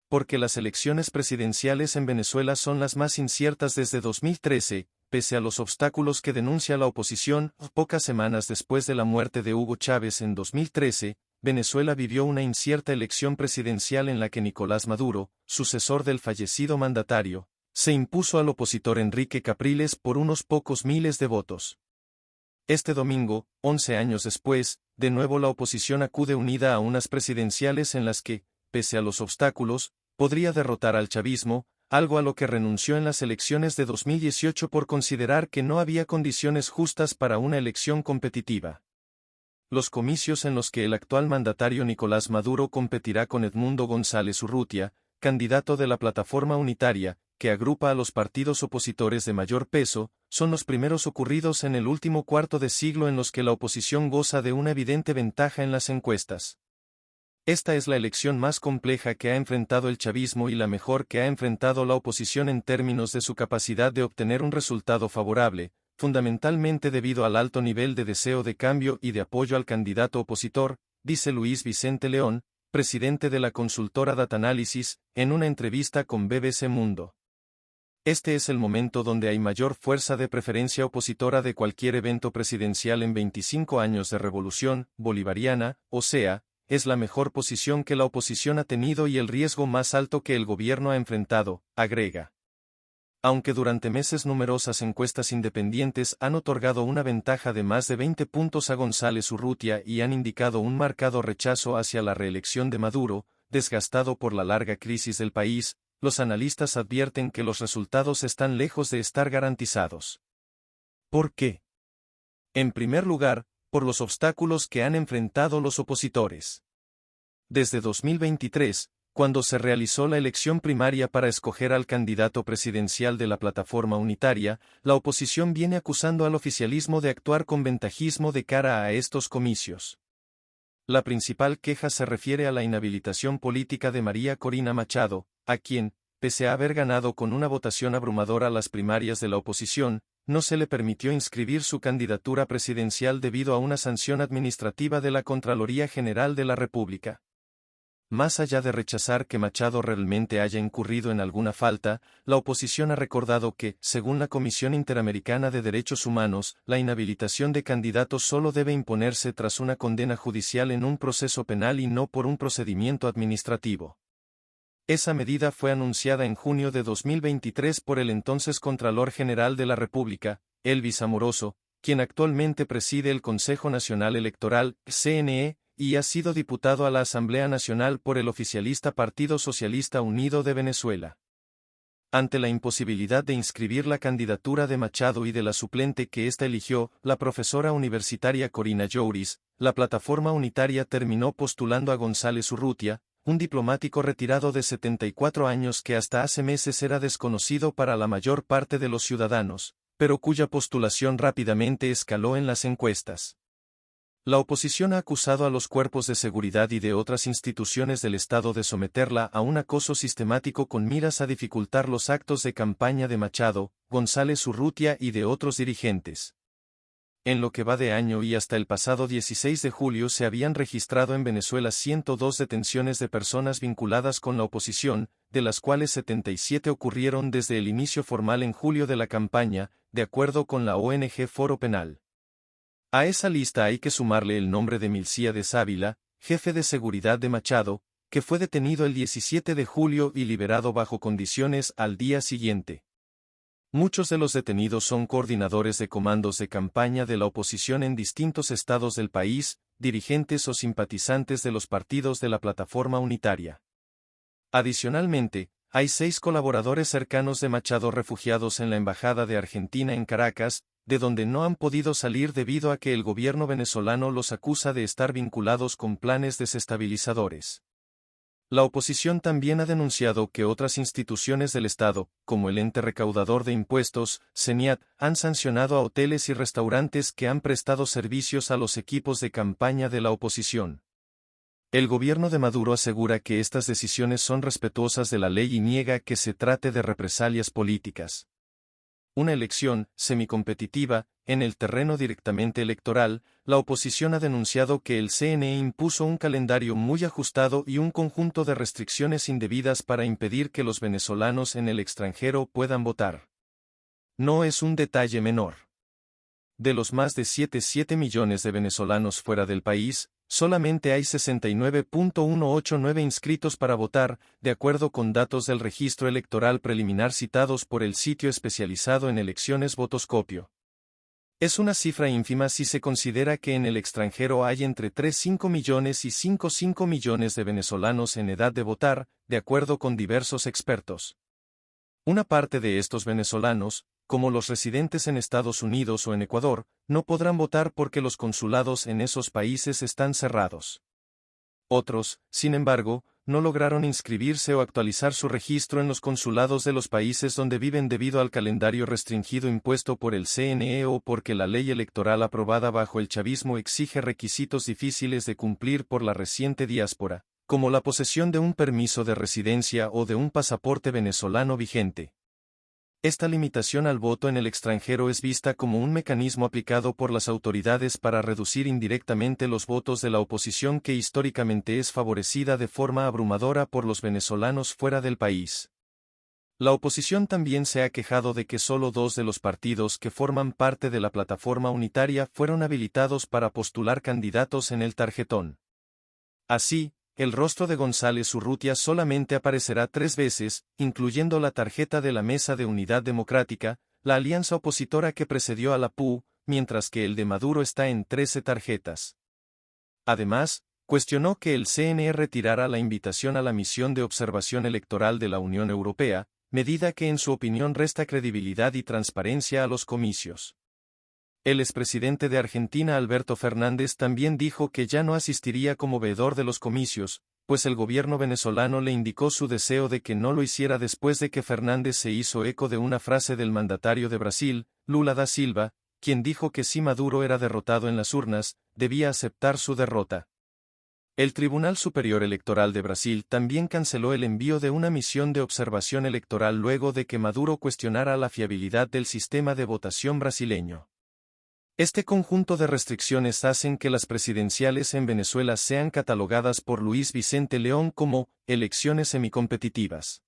Porque las elecciones presidenciales en Venezuela son las más inciertas desde 2013, pese a los obstáculos que denuncia la oposición. Pocas semanas después de la muerte de Hugo Chávez en 2013, Venezuela vivió una incierta elección presidencial en la que Nicolás Maduro, sucesor del fallecido mandatario, se impuso al opositor Enrique Capriles por unos pocos miles de votos. Este domingo, 11 años después, de nuevo la oposición acude unida a unas presidenciales en las que, pese a los obstáculos, podría derrotar al chavismo, algo a lo que renunció en las elecciones de 2018 por considerar que no había condiciones justas para una elección competitiva. Los comicios en los que el actual mandatario Nicolás Maduro competirá con Edmundo González Urrutia, candidato de la Plataforma Unitaria, que agrupa a los partidos opositores de mayor peso, son los primeros ocurridos en el último cuarto de siglo en los que la oposición goza de una evidente ventaja en las encuestas. Esta es la elección más compleja que ha enfrentado el chavismo y la mejor que ha enfrentado la oposición en términos de su capacidad de obtener un resultado favorable, fundamentalmente debido al alto nivel de deseo de cambio y de apoyo al candidato opositor, dice Luis Vicente León, presidente de la consultora Datanálisis, en una entrevista con BBC Mundo. Este es el momento donde hay mayor fuerza de preferencia opositora de cualquier evento presidencial en 25 años de revolución bolivariana, o sea, es la mejor posición que la oposición ha tenido y el riesgo más alto que el gobierno ha enfrentado, agrega. Aunque durante meses numerosas encuestas independientes han otorgado una ventaja de más de 20 puntos a González Urrutia y han indicado un marcado rechazo hacia la reelección de Maduro, desgastado por la larga crisis del país, los analistas advierten que los resultados están lejos de estar garantizados. ¿Por qué? En primer lugar, por los obstáculos que han enfrentado los opositores. Desde 2023, cuando se realizó la elección primaria para escoger al candidato presidencial de la Plataforma Unitaria, la oposición viene acusando al oficialismo de actuar con ventajismo de cara a estos comicios. La principal queja se refiere a la inhabilitación política de María Corina Machado, a quien, pese a haber ganado con una votación abrumadora las primarias de la oposición, no se le permitió inscribir su candidatura presidencial debido a una sanción administrativa de la Contraloría General de la República. Más allá de rechazar que Machado realmente haya incurrido en alguna falta, la oposición ha recordado que, según la Comisión Interamericana de Derechos Humanos, la inhabilitación de candidatos solo debe imponerse tras una condena judicial en un proceso penal y no por un procedimiento administrativo. Esa medida fue anunciada en junio de 2023 por el entonces Contralor General de la República, Elvis Amoroso, quien actualmente preside el Consejo Nacional Electoral, CNE, y ha sido diputado a la Asamblea Nacional por el oficialista Partido Socialista Unido de Venezuela. Ante la imposibilidad de inscribir la candidatura de Machado y de la suplente que ésta eligió, la profesora universitaria Corina Jouris, la Plataforma Unitaria terminó postulando a González Urrutia, un diplomático retirado de 74 años que hasta hace meses era desconocido para la mayor parte de los ciudadanos, pero cuya postulación rápidamente escaló en las encuestas. La oposición ha acusado a los cuerpos de seguridad y de otras instituciones del Estado de someterla a un acoso sistemático con miras a dificultar los actos de campaña de Machado, González Urrutia y de otros dirigentes. En lo que va de año y hasta el pasado 16 de julio se habían registrado en Venezuela 102 detenciones de personas vinculadas con la oposición, de las cuales 77 ocurrieron desde el inicio formal en julio de la campaña, de acuerdo con la ONG Foro Penal. A esa lista hay que sumarle el nombre de Milcíades Ávila, jefe de seguridad de Machado, que fue detenido el 17 de julio y liberado bajo condiciones al día siguiente. Muchos de los detenidos son coordinadores de comandos de campaña de la oposición en distintos estados del país, dirigentes o simpatizantes de los partidos de la Plataforma Unitaria. Adicionalmente, hay 6 colaboradores cercanos de Machado refugiados en la Embajada de Argentina en Caracas, de donde no han podido salir debido a que el gobierno venezolano los acusa de estar vinculados con planes desestabilizadores. La oposición también ha denunciado que otras instituciones del Estado, como el ente recaudador de impuestos, CENIAT, han sancionado a hoteles y restaurantes que han prestado servicios a los equipos de campaña de la oposición. El gobierno de Maduro asegura que estas decisiones son respetuosas de la ley y niega que se trate de represalias políticas. una elección semicompetitiva. En el terreno directamente electoral, la oposición ha denunciado que el CNE impuso un calendario muy ajustado y un conjunto de restricciones indebidas para impedir que los venezolanos en el extranjero puedan votar. No es un detalle menor. De los más de 7 millones de venezolanos fuera del país, solamente hay 69.189 inscritos para votar, de acuerdo con datos del registro electoral preliminar citados por el sitio especializado en elecciones Votoscopio. Es una cifra ínfima si se considera que en el extranjero hay entre 3,5 millones y 5,5 millones de venezolanos en edad de votar, de acuerdo con diversos expertos. Una parte de estos venezolanos, como los residentes en Estados Unidos o en Ecuador, no podrán votar porque los consulados en esos países están cerrados. Otros, sin embargo, no lograron inscribirse o actualizar su registro en los consulados de los países donde viven debido al calendario restringido impuesto por el CNE o porque la ley electoral aprobada bajo el chavismo exige requisitos difíciles de cumplir por la reciente diáspora, como la posesión de un permiso de residencia o de un pasaporte venezolano vigente. Esta limitación al voto en el extranjero es vista como un mecanismo aplicado por las autoridades para reducir indirectamente los votos de la oposición que históricamente es favorecida de forma abrumadora por los venezolanos fuera del país. La oposición también se ha quejado de que solo 2 de los partidos que forman parte de la plataforma unitaria fueron habilitados para postular candidatos en el tarjetón. Así, el rostro de González Urrutia solamente aparecerá 3 veces, incluyendo la tarjeta de la Mesa de Unidad Democrática, la alianza opositora que precedió a la PU, mientras que el de Maduro está en 13 tarjetas. Además, cuestionó que el CNE retirara la invitación a la misión de observación electoral de la Unión Europea, medida que en su opinión resta credibilidad y transparencia a los comicios. El expresidente de Argentina Alberto Fernández también dijo que ya no asistiría como veedor de los comicios, pues el gobierno venezolano le indicó su deseo de que no lo hiciera después de que Fernández se hizo eco de una frase del mandatario de Brasil, Lula da Silva, quien dijo que si Maduro era derrotado en las urnas, debía aceptar su derrota. El Tribunal Superior Electoral de Brasil también canceló el envío de una misión de observación electoral luego de que Maduro cuestionara la fiabilidad del sistema de votación brasileño. Este conjunto de restricciones hacen que las presidenciales en Venezuela sean catalogadas por Luis Vicente León como elecciones semicompetitivas.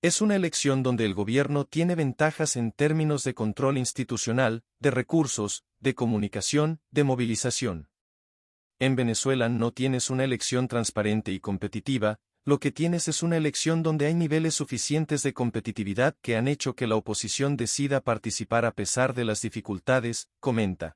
Es una elección donde el gobierno tiene ventajas en términos de control institucional, de recursos, de comunicación, de movilización. En Venezuela no tienes una elección transparente y competitiva, lo que tienes es una elección donde hay niveles suficientes de competitividad que han hecho que la oposición decida participar a pesar de las dificultades, comenta.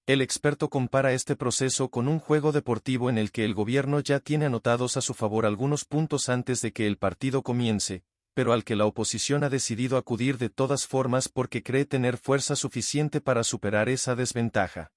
El experto compara este proceso con un juego deportivo en el que el gobierno ya tiene anotados a su favor algunos puntos antes de que el partido comience, pero al que la oposición ha decidido acudir de todas formas porque cree tener fuerza suficiente para superar esa desventaja.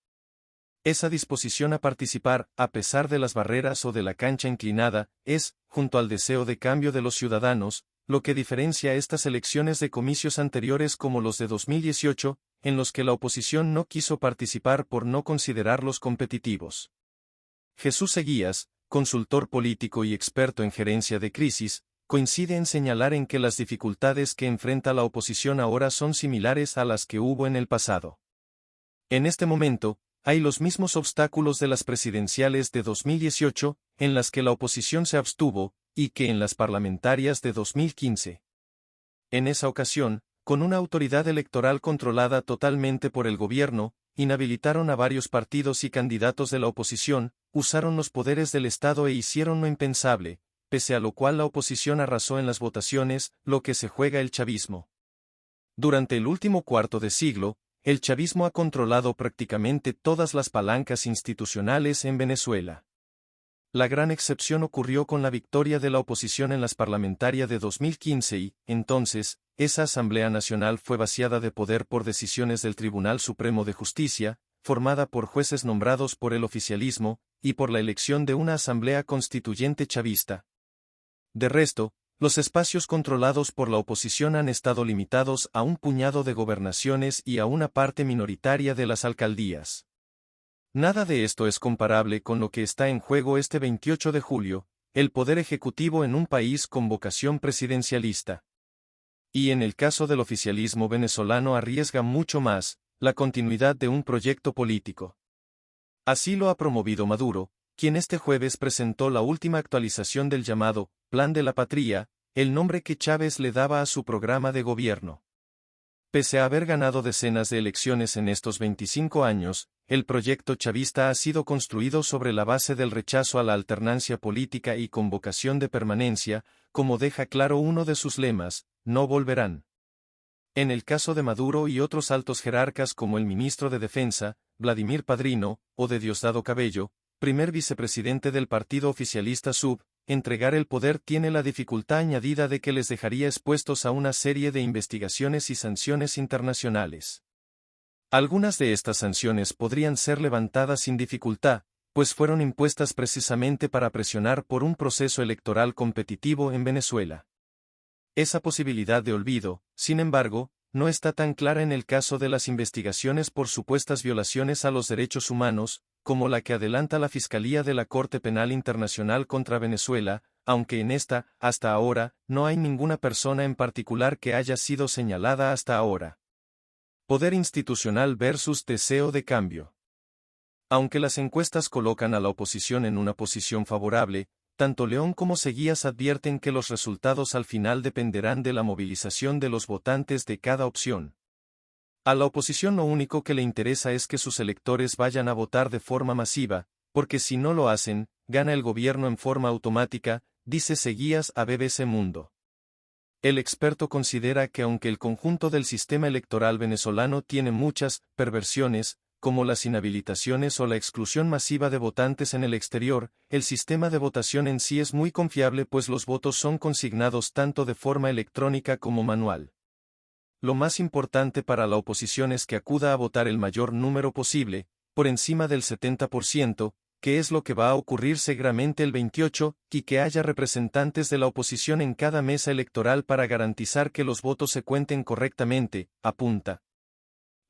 Esa disposición a participar, a pesar de las barreras o de la cancha inclinada, es, junto al deseo de cambio de los ciudadanos, lo que diferencia estas elecciones de comicios anteriores como los de 2018, en los que la oposición no quiso participar por no considerarlos competitivos. Jesús Eguías, consultor político y experto en gerencia de crisis, coincide en señalar en que las dificultades que enfrenta la oposición ahora son similares a las que hubo en el pasado. En este momento, hay los mismos obstáculos de las presidenciales de 2018, en las que la oposición se abstuvo, y que en las parlamentarias de 2015. En esa ocasión, con una autoridad electoral controlada totalmente por el gobierno, inhabilitaron a varios partidos y candidatos de la oposición, usaron los poderes del Estado e hicieron lo impensable, pese a lo cual la oposición arrasó en las votaciones, lo que se juega el chavismo. Durante el último cuarto de siglo, el chavismo ha controlado prácticamente todas las palancas institucionales en Venezuela. La gran excepción ocurrió con la victoria de la oposición en las parlamentarias de 2015 y, entonces, esa Asamblea Nacional fue vaciada de poder por decisiones del Tribunal Supremo de Justicia, formada por jueces nombrados por el oficialismo, y por la elección de una Asamblea Constituyente chavista. De resto, los espacios controlados por la oposición han estado limitados a un puñado de gobernaciones y a una parte minoritaria de las alcaldías. Nada de esto es comparable con lo que está en juego este 28 de julio, el poder ejecutivo en un país con vocación presidencialista. Y en el caso del oficialismo venezolano arriesga mucho más, la continuidad de un proyecto político. Así lo ha promovido Maduro, quien este jueves presentó la última actualización del llamado Plan de la Patria, el nombre que Chávez le daba a su programa de gobierno. Pese a haber ganado decenas de elecciones en estos 25 años, el proyecto chavista ha sido construido sobre la base del rechazo a la alternancia política y con vocación de permanencia, como deja claro uno de sus lemas, no volverán. En el caso de Maduro y otros altos jerarcas como el ministro de Defensa, Vladimir Padrino, o de Diosdado Cabello, primer vicepresidente del partido oficialista SUV, entregar el poder tiene la dificultad añadida de que les dejaría expuestos a una serie de investigaciones y sanciones internacionales. Algunas de estas sanciones podrían ser levantadas sin dificultad, pues fueron impuestas precisamente para presionar por un proceso electoral competitivo en Venezuela. Esa posibilidad de olvido, sin embargo, no está tan clara en el caso de las investigaciones por supuestas violaciones a los derechos humanos, como la que adelanta la Fiscalía de la Corte Penal Internacional contra Venezuela, aunque en esta, hasta ahora, no hay ninguna persona en particular que haya sido señalada hasta ahora. Poder institucional versus deseo de cambio. Aunque las encuestas colocan a la oposición en una posición favorable, tanto León como Seguías advierten que los resultados al final dependerán de la movilización de los votantes de cada opción. A la oposición lo único que le interesa es que sus electores vayan a votar de forma masiva, porque si no lo hacen, gana el gobierno en forma automática, dice Seguías a BBC Mundo. El experto considera que aunque el conjunto del sistema electoral venezolano tiene muchas perversiones, como las inhabilitaciones o la exclusión masiva de votantes en el exterior, el sistema de votación en sí es muy confiable pues los votos son consignados tanto de forma electrónica como manual. Lo más importante para la oposición es que acuda a votar el mayor número posible, por encima del 70%, que es lo que va a ocurrir seguramente el 28, y que haya representantes de la oposición en cada mesa electoral para garantizar que los votos se cuenten correctamente, apunta.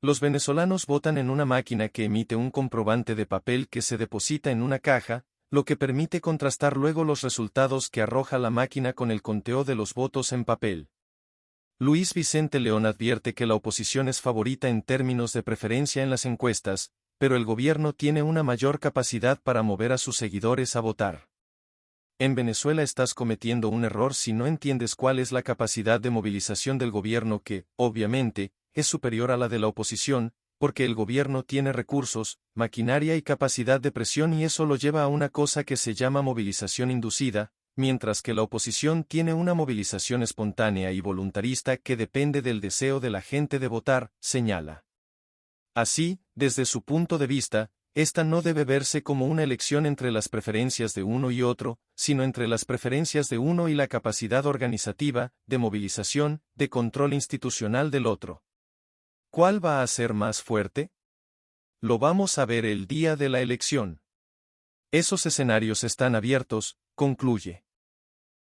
Los venezolanos votan en una máquina que emite un comprobante de papel que se deposita en una caja, lo que permite contrastar luego los resultados que arroja la máquina con el conteo de los votos en papel. Luis Vicente León advierte que la oposición es favorita en términos de preferencia en las encuestas, pero el gobierno tiene una mayor capacidad para mover a sus seguidores a votar. En Venezuela estás cometiendo un error si no entiendes cuál es la capacidad de movilización del gobierno que, obviamente, es superior a la de la oposición, porque el gobierno tiene recursos, maquinaria y capacidad de presión y eso lo lleva a una cosa que se llama movilización inducida, mientras que la oposición tiene una movilización espontánea y voluntarista que depende del deseo de la gente de votar, señala. Así, desde su punto de vista, esta no debe verse como una elección entre las preferencias de uno y otro, sino entre las preferencias de uno y la capacidad organizativa, de movilización, de control institucional del otro. ¿Cuál va a ser más fuerte? Lo vamos a ver el día de la elección. Esos escenarios están abiertos, concluye.